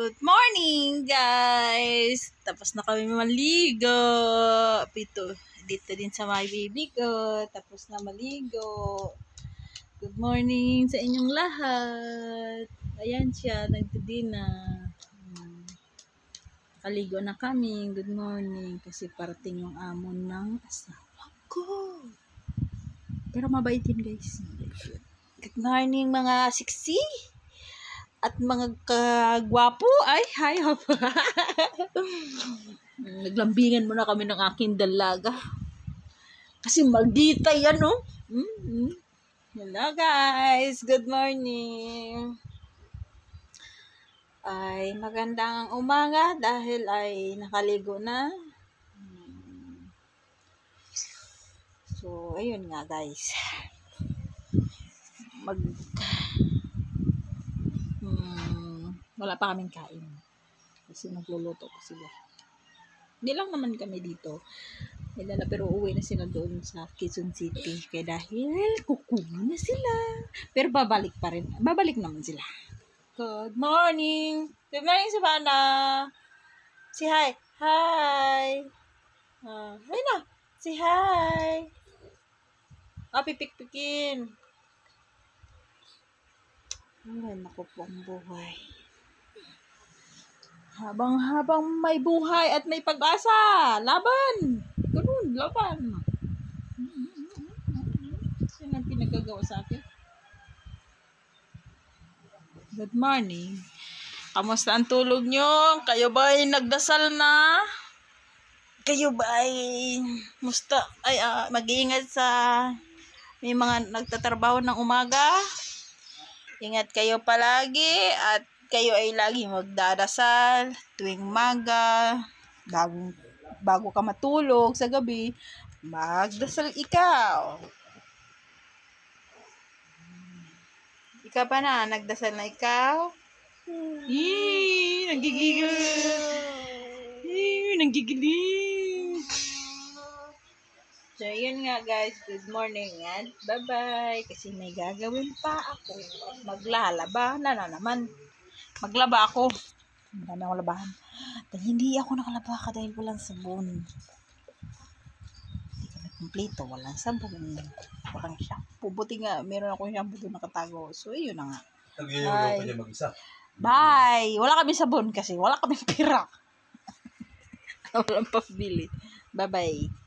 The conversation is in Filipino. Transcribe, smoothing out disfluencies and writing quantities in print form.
Good morning, guys! Tapos na kami maligo. Dito din sa my baby ko. Tapos na maligo. Good morning sa inyong lahat. Ayan siya, nagtidina. Kaligo na kami. Good morning. Kasi parating yung amon ng asawa ko. Pero mabait yun, guys. Good morning, mga siksi. At mga kagwapo, ay, hi, naglambingan muna kami ng aking dalaga. Kasi maldita yan, no? Hello, guys. Good morning. Ay, magandang umaga dahil ay nakaligo na. So, ayun nga, guys. Wala pa kaming kain. Kasi nagluluto ko sila. Hindi lang naman kami dito. Pero uwi na sila doon sa Quezon City. Kaya dahil kukuha na sila. Pero babalik pa rin. Babalik naman sila. Good morning. Good morning, Savannah. Say hi. Hi. Hi na. Say hi. Pipik-pikin. Ay, naku po ang buhay. Habang may buhay at may pag-asa, laban! Ganun, laban! Sino ang pinagagawa sa akin? Good morning. Kamusta ang tulog nyo? Kayo ba ay nagdasal na? Kayo ba ay mag-iingat sa may mga nagtatrabaho ng umaga? Ingat kayo palagi at kayo ay lagi magdadasal tuwing umaga, bago ka matulog sa gabi, magdasal ikaw. Ikaw pa na, nagdasal na ikaw? Nagigigil. Nagigiling. So, yun nga guys, good morning and bye-bye. Kasi may gagawin pa ako. Maglalaba na naman. Maglaba ako. Marami akong labahan. Dahil hindi ako nakalaba dahil walang sabon. Hindi kami kompleto. Walang sabon. Walang shampoo. Buti nga, meron akong shampoo doon nakatago. So, yun na nga. Bye! Wala kami sabon kasi wala kami pira. Walang pabili. Bye-bye.